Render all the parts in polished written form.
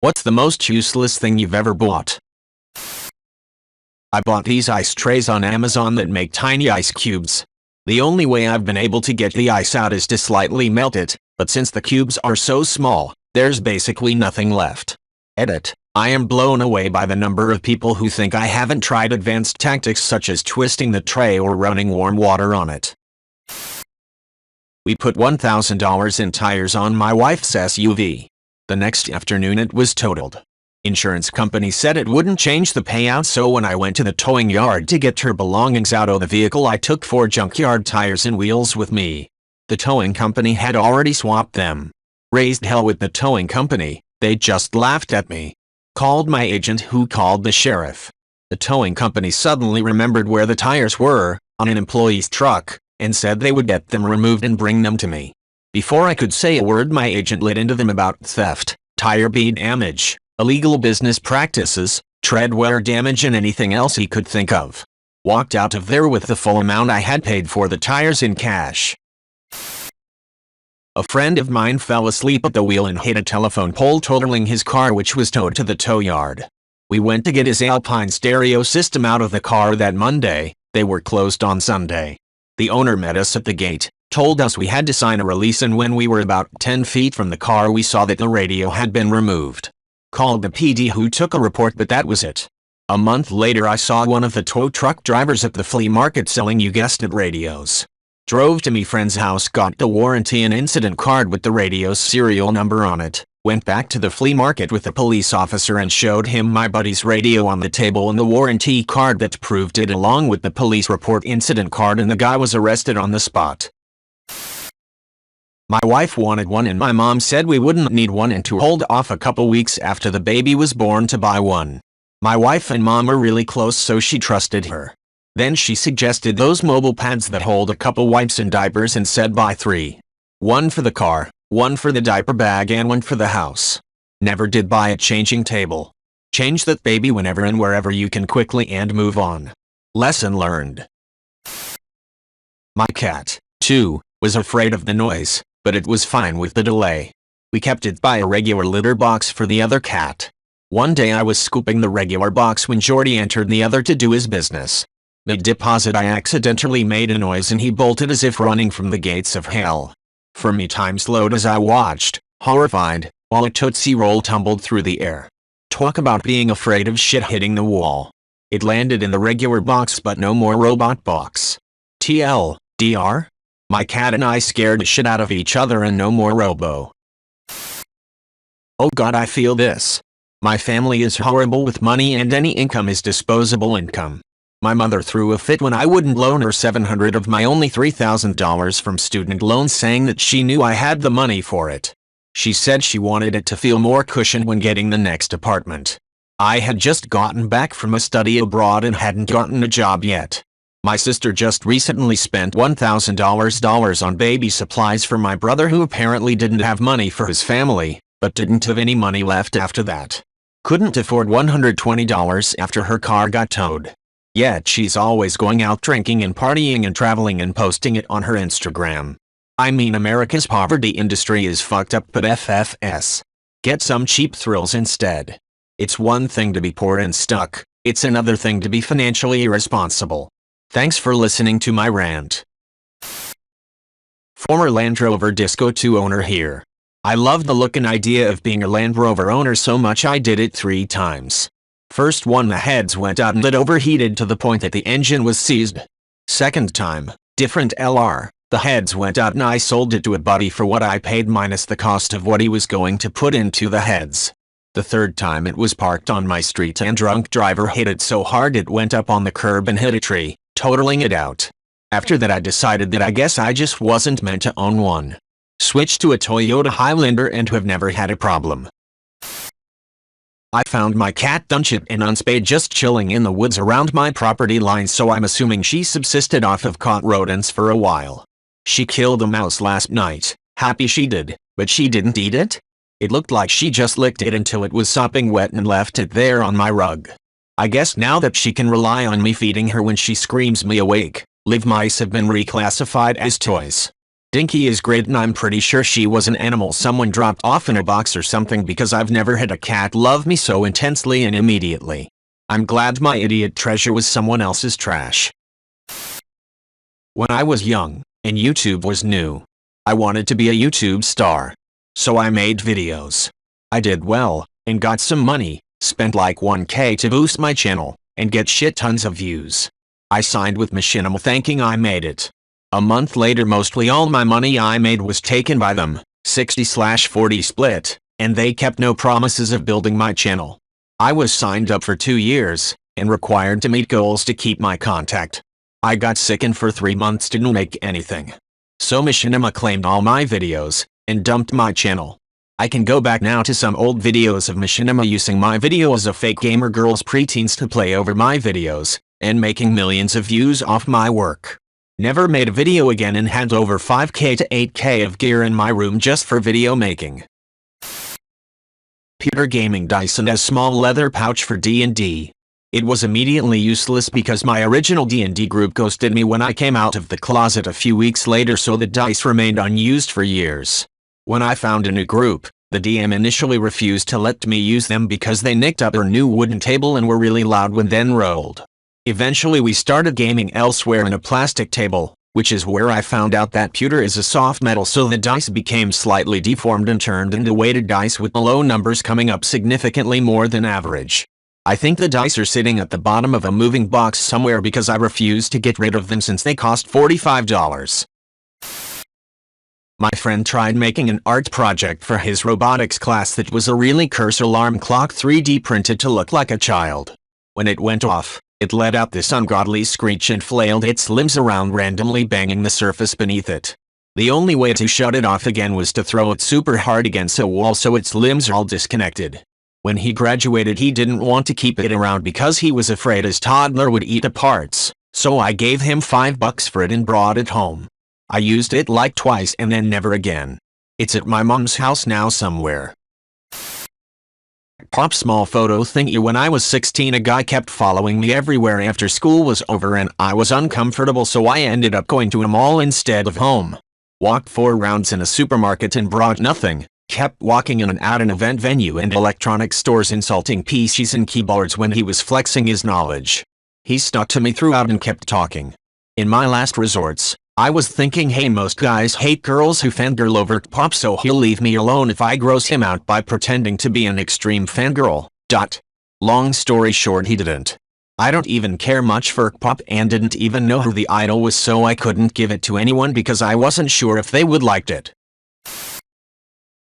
What's the most useless thing you've ever bought? I bought these ice trays on Amazon that make tiny ice cubes. The only way I've been able to get the ice out is to slightly melt it, but since the cubes are so small, there's basically nothing left. Edit. I am blown away by the number of people who think I haven't tried advanced tactics such as twisting the tray or running warm water on it. We put $1,000 in tires on my wife's SUV. The next afternoon it was totaled. Insurance company said it wouldn't change the payout, so when I went to the towing yard to get her belongings out of the vehicle, I took 4 junkyard tires and wheels with me. The towing company had already swapped them. Raised hell with the towing company. They just laughed at me. Called my agent, who called the sheriff. The towing company suddenly remembered where the tires were, on an employee's truck, and said they would get them removed and bring them to me. Before I could say a word, my agent lit into them about theft, tire bead damage, illegal business practices, tread wear damage, and anything else he could think of. Walked out of there with the full amount I had paid for the tires in cash. A friend of mine fell asleep at the wheel and hit a telephone pole, totaling his car, which was towed to the tow yard. We went to get his Alpine stereo system out of the car that Monday. They were closed on Sunday. The owner met us at the gate, told us we had to sign a release, and when we were about 10 feet from the car we saw that the radio had been removed. Called the PD, who took a report, but that was it. A month later I saw one of the tow truck drivers at the flea market selling, you guessed it, radios. Drove to me friend's house, got the warranty and incident card with the radio's serial number on it, went back to the flea market with a police officer and showed him my buddy's radio on the table and the warranty card that proved it, along with the police report incident card, and the guy was arrested on the spot. My wife wanted one and my mom said we wouldn't need one and to hold off a couple weeks after the baby was born to buy one. My wife and mom are really close, so she trusted her. Then she suggested those mobile pads that hold a couple wipes and diapers and said buy 3. 1 for the car, 1 for the diaper bag, and 1 for the house. Never did buy a changing table. Change that baby whenever and wherever you can quickly and move on. Lesson learned. My cat, too, was afraid of the noise, but it was fine with the delay. We kept it by a regular litter box for the other cat. One day I was scooping the regular box when Jordy entered the other to do his business. Mid-deposit I accidentally made a noise and he bolted as if running from the gates of hell. For me, time slowed as I watched, horrified, while a Tootsie Roll tumbled through the air. Talk about being afraid of shit hitting the wall. It landed in the regular box, but no more robot box. TLDR? My cat and I scared the shit out of each other, and no more robo. Oh God, I feel this. My family is horrible with money, and any income is disposable income. My mother threw a fit when I wouldn't loan her $700 of my only $3,000 from student loans, saying that she knew I had the money for it. She said she wanted it to feel more cushioned when getting the next apartment. I had just gotten back from a study abroad and hadn't gotten a job yet. My sister just recently spent $1,000 on baby supplies for my brother, who apparently didn't have money for his family, but didn't have any money left after that. Couldn't afford $120 after her car got towed. Yet she's always going out drinking and partying and traveling and posting it on her Instagram. I mean, America's poverty industry is fucked up, but FFS. Get some cheap thrills instead. It's one thing to be poor and stuck, it's another thing to be financially irresponsible. Thanks for listening to my rant. Former Land Rover Disco 2 owner here. I love the look and idea of being a Land Rover owner so much I did it 3 times. First one, the heads went out and it overheated to the point that the engine was seized. Second time, different LR, the heads went out and I sold it to a buddy for what I paid minus the cost of what he was going to put into the heads. The third time it was parked on my street and drunk driver hit it so hard it went up on the curb and hit a tree, totaling it out. After that I decided that I guess I just wasn't meant to own one. Switched to a Toyota Highlander and have never had a problem. I found my cat Dunchit and unspayed just chilling in the woods around my property line, so I'm assuming she subsisted off of caught rodents for a while. She killed a mouse last night, happy she did, but she didn't eat it? It looked like she just licked it until it was sopping wet and left it there on my rug. I guess now that she can rely on me feeding her when she screams me awake, live mice have been reclassified as toys. Dinky is great and I'm pretty sure she was an animal someone dropped off in a box or something because I've never had a cat love me so intensely and immediately. I'm glad my idiot treasure was someone else's trash. When I was young, and YouTube was new, I wanted to be a YouTube star. So I made videos. I did well, and got some money, spent like 1K to boost my channel, and get shit tons of views. I signed with Machinima thinking I made it. A month later mostly all my money I made was taken by them, 60/40 split, and they kept no promises of building my channel. I was signed up for 2 years, and required to meet goals to keep my contact. I got sick and for 3 months didn't make anything. So Machinima claimed all my videos, and dumped my channel. I can go back now to some old videos of Machinima using my video as a fake gamer girls preteens to play over my videos, and making millions of views off my work. Never made a video again and had over 5K to 8K of gear in my room just for video making. Pewter gaming dice and a small leather pouch for D&D. It was immediately useless because my original D&D group ghosted me when I came out of the closet a few weeks later, so the dice remained unused for years. When I found a new group, the DM initially refused to let me use them because they nicked up her new wooden table and were really loud when then rolled. Eventually we started gaming elsewhere in a plastic table, which is where I found out that pewter is a soft metal, so the dice became slightly deformed and turned into weighted dice with the low numbers coming up significantly more than average. I think the dice are sitting at the bottom of a moving box somewhere because I refused to get rid of them since they cost $45. My friend tried making an art project for his robotics class that was a really cursor alarm clock 3D printed to look like a child. When it went off, it let out this ungodly screech and flailed its limbs around, randomly banging the surface beneath it. The only way to shut it off again was to throw it super hard against a wall so its limbs are all disconnected. When he graduated he didn't want to keep it around because he was afraid his toddler would eat the parts, so I gave him $5 for it and brought it home. I used it like twice and then never again. It's at my mom's house now somewhere. Pop small photo thingy. When I was 16 a guy kept following me everywhere after school was over and I was uncomfortable, so I ended up going to a mall instead of home. Walked 4 rounds in a supermarket and brought nothing. Kept walking in and out an event venue and electronic stores insulting PCs and keyboards when he was flexing his knowledge. He stuck to me throughout and kept talking. In my last resorts, I was thinking, hey, most guys hate girls who fangirl over pop, so he'll leave me alone if I gross him out by pretending to be an extreme fangirl. Long story short, he didn't. I don't even care much for pop and didn't even know who the idol was, so I couldn't give it to anyone because I wasn't sure if they would liked it.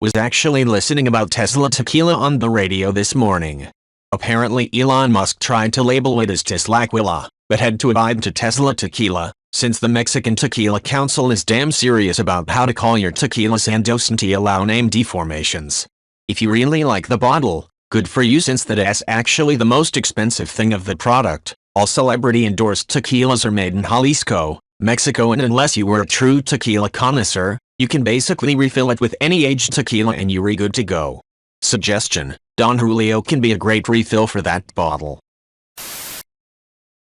Was actually listening about Tesla tequila on the radio this morning. Apparently Elon Musk tried to label it as Teslaquila, but had to abide to Tesla tequila, since the Mexican Tequila Council is damn serious about how to call your tequilas and doesn't allow name deformations. If you really like the bottle, good for you, since that's actually the most expensive thing of the product. All celebrity-endorsed tequilas are made in Jalisco, Mexico, and unless you were a true tequila connoisseur, you can basically refill it with any aged tequila and you're good to go. Suggestion: Don Julio can be a great refill for that bottle.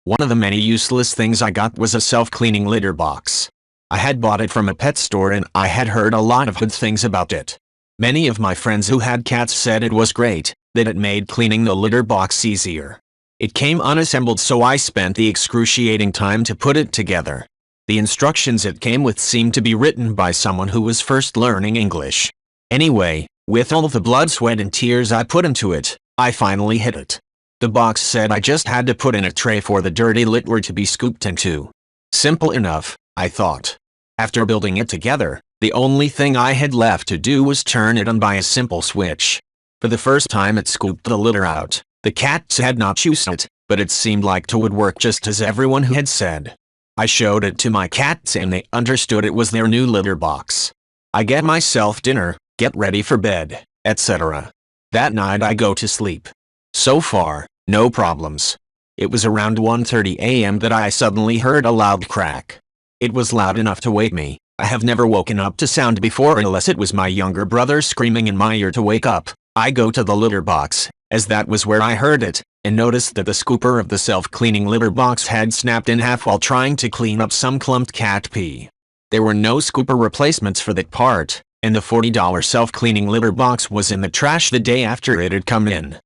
One of the many useless things I got was a self-cleaning litter box. I had bought it from a pet store and I had heard a lot of good things about it. Many of my friends who had cats said it was great, that it made cleaning the litter box easier. It came unassembled, so I spent the excruciating time to put it together. The instructions it came with seemed to be written by someone who was first learning English. Anyway, with all the blood, sweat and tears I put into it, I finally hit it. The box said I just had to put in a tray for the dirty litter to be scooped into. Simple enough, I thought. After building it together, the only thing I had left to do was turn it on by a simple switch. For the first time it scooped the litter out. The cats had not used it, but it seemed like it would work just as everyone who had said. I showed it to my cats and they understood it was their new litter box. I get myself dinner, get ready for bed, etc. That night I go to sleep. So far, no problems. It was around 1:30 a.m. that I suddenly heard a loud crack. It was loud enough to wake me. I have never woken up to sound before unless it was my younger brother screaming in my ear to wake up. I go to the litter box, as that was where I heard it, and noticed that the scooper of the self-cleaning litter box had snapped in half while trying to clean up some clumped cat pee. There were no scooper replacements for that part, and the $40 self-cleaning litter box was in the trash the day after it had come in.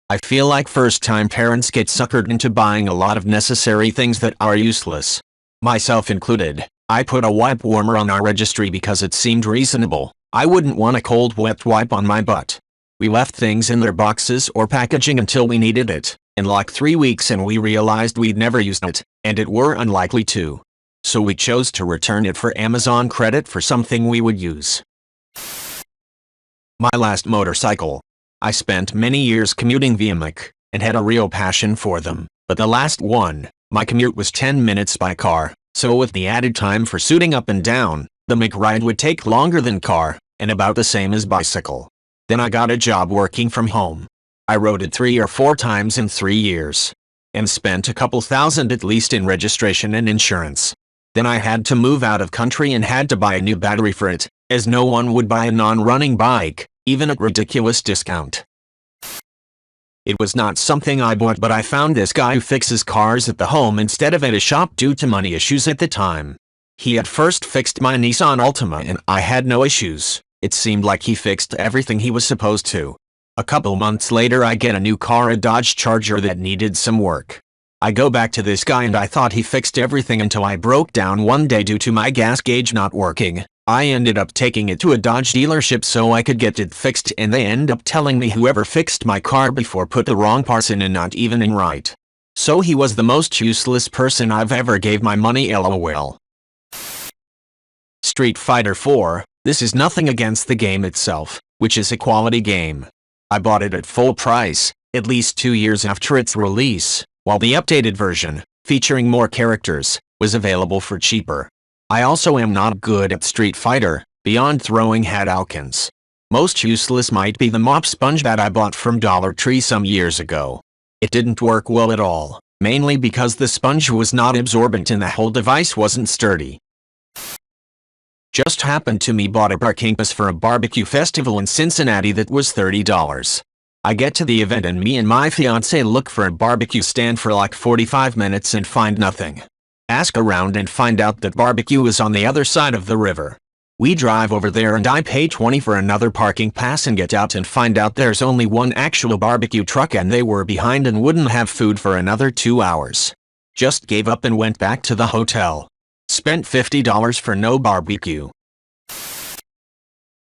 I feel like first-time parents get suckered into buying a lot of necessary things that are useless. Myself included. I put a wipe warmer on our registry because it seemed reasonable. I wouldn't want a cold wet wipe on my butt. We left things in their boxes or packaging until we needed it, in like 3 weeks, and we realized we'd never used it, and it were unlikely to. So we chose to return it for Amazon credit for something we would use. My last motorcycle. I spent many years commuting via Mac, and had a real passion for them, but the last one, my commute was 10 minutes by car, so with the added time for suiting up and down, the Mac ride would take longer than car, and about the same as bicycle. Then I got a job working from home. I rode it 3 or 4 times in 3 years, and spent a couple thousand at least in registration and insurance. Then I had to move out of country and had to buy a new battery for it, as no one would buy a non-running bike, even at ridiculous discount. It was not something I bought, but I found this guy who fixes cars at the home instead of at a shop due to money issues at the time. He had first fixed my Nissan Altima and I had no issues. It seemed like he fixed everything he was supposed to. A couple months later I get a new car, a Dodge Charger that needed some work. I go back to this guy and I thought he fixed everything until I broke down one day due to my gas gauge not working. I ended up taking it to a Dodge dealership so I could get it fixed, and they end up telling me whoever fixed my car before put the wrong parts in and not even in right. So he was the most useless person I've ever gave my money, lol. Street Fighter 4, this is nothing against the game itself, which is a quality game. I bought it at full price, at least 2 years after its release, while the updated version, featuring more characters, was available for cheaper. I also am not good at Street Fighter, beyond throwing Hadoukens. Most useless might be the mop sponge that I bought from Dollar Tree some years ago. It didn't work well at all, mainly because the sponge was not absorbent and the whole device wasn't sturdy. Just happened to me bought a parking pass for a barbecue festival in Cincinnati that was $30. I get to the event and me and my fiance look for a barbecue stand for like 45 minutes and find nothing. Ask around and find out that barbecue is on the other side of the river. We drive over there and I pay $20 for another parking pass and get out and find out there's only one actual barbecue truck and they were behind and wouldn't have food for another 2 hours. Just gave up and went back to the hotel. Spent $50 for no barbecue.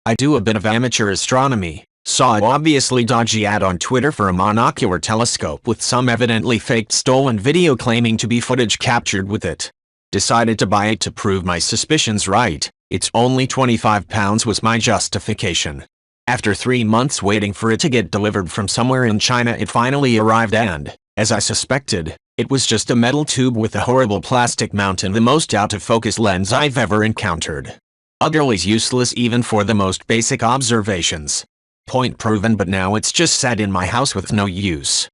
I do a bit of amateur astronomy. Saw an obviously dodgy ad on Twitter for a monocular telescope with some evidently faked stolen video claiming to be footage captured with it. Decided to buy it to prove my suspicions right. It's only £25 was my justification. After 3 months waiting for it to get delivered from somewhere in China, it finally arrived and, as I suspected, it was just a metal tube with a horrible plastic mount and the most out-of-focus lens I've ever encountered. Utterly useless even for the most basic observations. Point proven, but now it's just sat in my house with no use.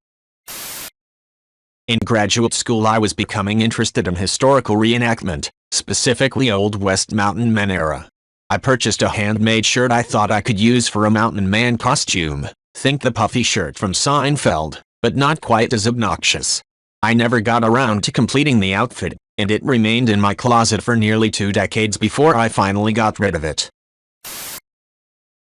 In graduate school I was becoming interested in historical reenactment, specifically Old West Mountain Men era. I purchased a handmade shirt I thought I could use for a mountain man costume, think the puffy shirt from Seinfeld, but not quite as obnoxious. I never got around to completing the outfit, and it remained in my closet for nearly 2 decades before I finally got rid of it.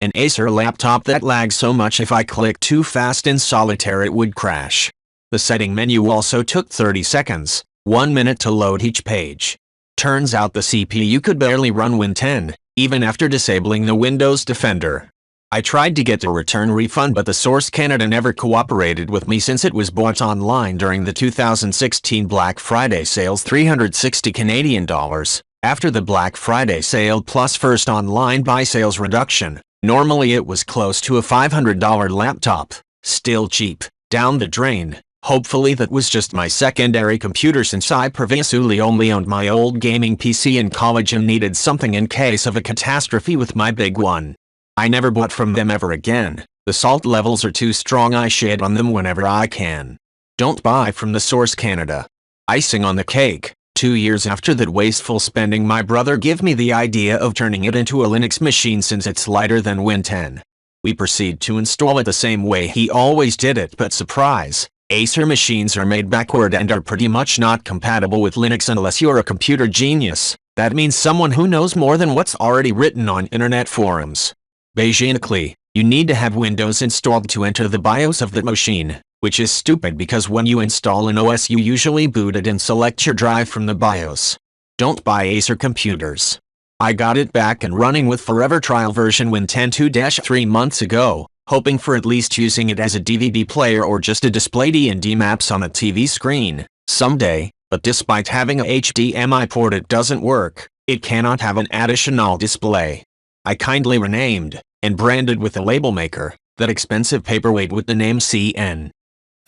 An Acer laptop that lags so much if I click too fast in solitaire it would crash. The setting menu also took 30 seconds, 1 minute to load each page. Turns out the CPU could barely run Win 10, even after disabling the Windows Defender. I tried to get a return refund, but the Source Canada never cooperated with me since it was bought online during the 2016 Black Friday sales, $360 Canadian dollars, after the Black Friday sale plus first online buy sales reduction. Normally it was close to a $500 laptop. Still cheap. Down the drain. Hopefully that was just my secondary computer since I previously only owned my old gaming PC in college and needed something in case of a catastrophe with my big one. I never bought from them ever again. The salt levels are too strong. I shade on them whenever I can. Don't buy from the Source Canada. Icing on the cake. 2 years after that wasteful spending, my brother gave me the idea of turning it into a Linux machine since it's lighter than Win 10. We proceed to install it the same way he always did it, but surprise, Acer machines are made backward and are pretty much not compatible with Linux unless you're a computer genius. That means someone who knows more than what's already written on internet forums. Basically, you need to have Windows installed to enter the BIOS of the machine, which is stupid because when you install an OS you usually boot it and select your drive from the BIOS. Don't buy Acer computers. I got it back and running with Forever Trial version Win 10.2-3 months ago, hoping for at least using it as a DVD player or just to display D&D maps on a TV screen someday, but despite having a HDMI port it doesn't work. It cannot have an additional display. I kindly renamed and branded with a label maker that expensive paperweight with the name CN.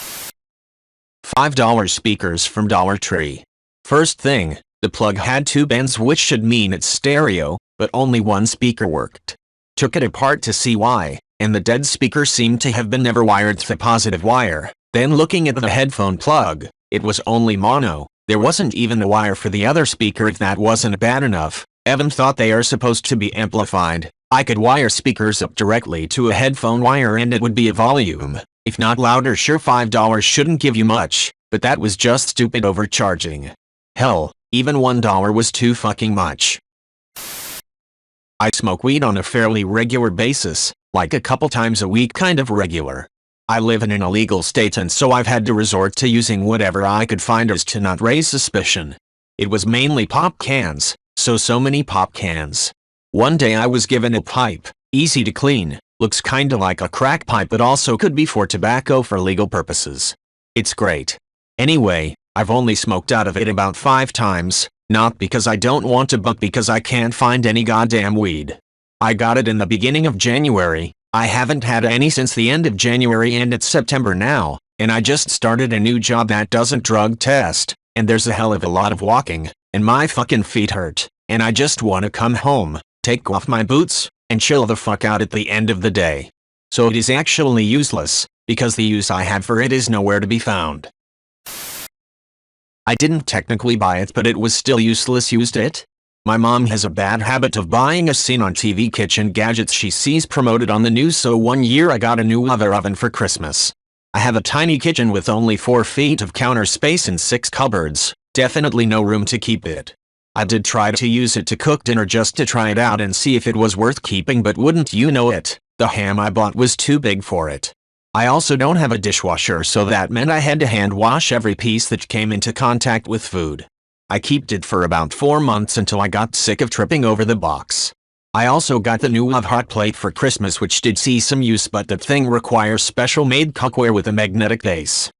$5 speakers from Dollar Tree. First thing, the plug had 2 bands, which should mean it's stereo, but only one speaker worked. Took it apart to see why, and the dead speaker seemed to have been never wired to the positive wire. Then looking at the headphone plug, it was only mono. There wasn't even a wire for the other speaker. If that wasn't bad enough, Evan thought they are supposed to be amplified. I could wire speakers up directly to a headphone wire and it would be a volume, if not louder. Sure, $5 shouldn't give you much, but that was just stupid overcharging. Hell, even $1 was too fucking much. I smoke weed on a fairly regular basis, like a couple times a week, kind of regular. I live in an illegal state and so I've had to resort to using whatever I could find as to not raise suspicion. It was mainly pop cans, so many pop cans. One day I was given a pipe, easy to clean, looks kinda like a crack pipe but also could be for tobacco for legal purposes. It's great. Anyway, I've only smoked out of it about 5 times, not because I don't want to but because I can't find any goddamn weed. I got it in the beginning of January, I haven't had any since the end of January and it's September now, and I just started a new job that doesn't drug test, and there's a hell of a lot of walking, and my fucking feet hurt, and I just wanna come home, take off my boots, and chill the fuck out at the end of the day. So it is actually useless, because the use I have for it is nowhere to be found. I didn't technically buy it but it was still useless. Used it? My mom has a bad habit of buying a scene on TV kitchen gadgets she sees promoted on the news, so one year I got a new oven for Christmas. I have a tiny kitchen with only 4 feet of counter space and 6 cupboards, definitely no room to keep it. I did try to use it to cook dinner just to try it out and see if it was worth keeping, but wouldn't you know it, the ham I bought was too big for it. I also don't have a dishwasher, so that meant I had to hand wash every piece that came into contact with food. I kept it for about 4 months until I got sick of tripping over the box. I also got the new hot plate for Christmas, which did see some use, but that thing requires special made cookware with a magnetic base.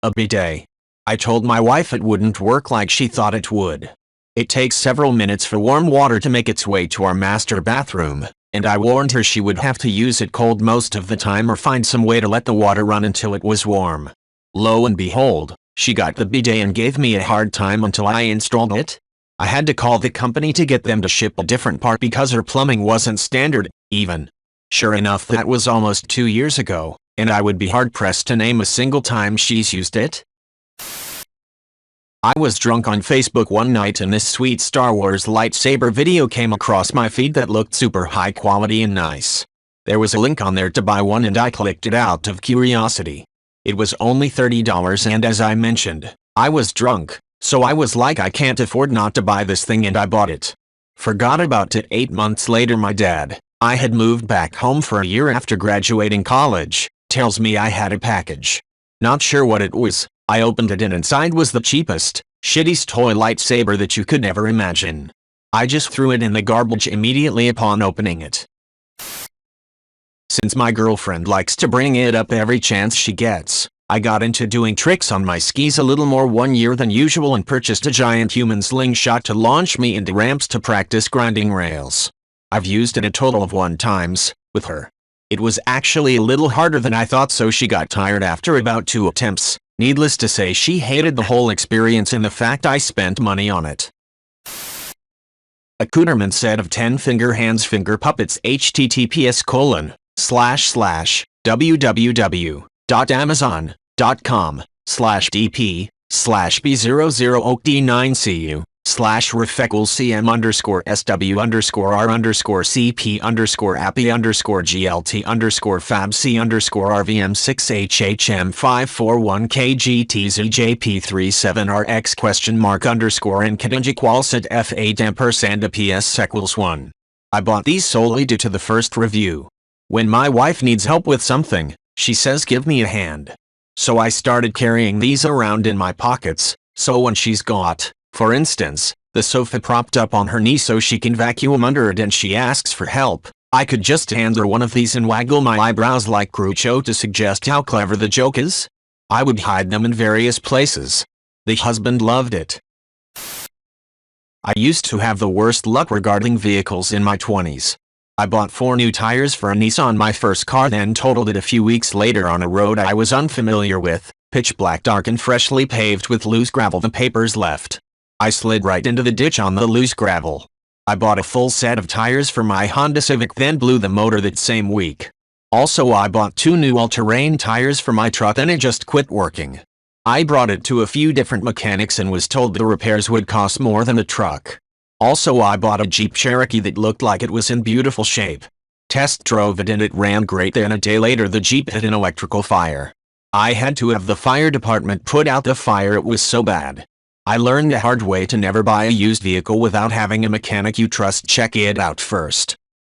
A bidet. I told my wife it wouldn't work like she thought it would. It takes several minutes for warm water to make its way to our master bathroom, and I warned her she would have to use it cold most of the time or find some way to let the water run until it was warm. Lo and behold, she got the bidet and gave me a hard time until I installed it. I had to call the company to get them to ship a different part because her plumbing wasn't standard, even. Sure enough, that was almost 2 years ago, and I would be hard-pressed to name a single time she's used it. I was drunk on Facebook one night and this sweet Star Wars lightsaber video came across my feed that looked super high quality and nice. There was a link on there to buy one and I clicked it out of curiosity. It was only $30 and as I mentioned, I was drunk, so I was like, I can't afford not to buy this thing, and I bought it. Forgot about it. 8 months later my dad, I had moved back home for a year after graduating college, tells me I had a package. Not sure what it was. I opened it and inside was the cheapest, shittiest toy lightsaber that you could ever imagine. I just threw it in the garbage immediately upon opening it. Since my girlfriend likes to bring it up every chance she gets, I got into doing tricks on my skis a little more one year than usual and purchased a giant human slingshot to launch me into ramps to practice grinding rails. I've used it a total of 1 times, with her. It was actually a little harder than I thought, so she got tired after about 2 attempts. Needless to say, she hated the whole experience and the fact I spent money on it. Accoutrement set of 10 finger hands finger puppets. https://www.amazon.com/dp/b00okd9cu /refecul/cm_rp_r_cp_fab_c_rvm6HHM541KGTZJP37RX?mark_and PS equals 1. I bought these solely due to the first review. When my wife needs help with something, she says give me a hand. So I started carrying these around in my pockets, so when she's got, for instance, the sofa propped up on her knee so she can vacuum under it and she asks for help, I could just hand her one of these and waggle my eyebrows like Groucho to suggest how clever the joke is. I would hide them in various places. The husband loved it. I used to have the worst luck regarding vehicles in my 20s. I bought 4 new tires for a Nissan, my first car, then totaled it a few weeks later on a road I was unfamiliar with, pitch black dark and freshly paved with loose gravel. The papers left. I slid right into the ditch on the loose gravel. I bought a full set of tires for my Honda Civic, then blew the motor that same week. Also, I bought 2 new all-terrain tires for my truck, then it just quit working. I brought it to a few different mechanics and was told the repairs would cost more than the truck. Also, I bought a Jeep Cherokee that looked like it was in beautiful shape. Test drove it and it ran great, then a day later the Jeep hit an electrical fire. I had to have the fire department put out the fire, it was so bad. I learned the hard way to never buy a used vehicle without having a mechanic you trust check it out first.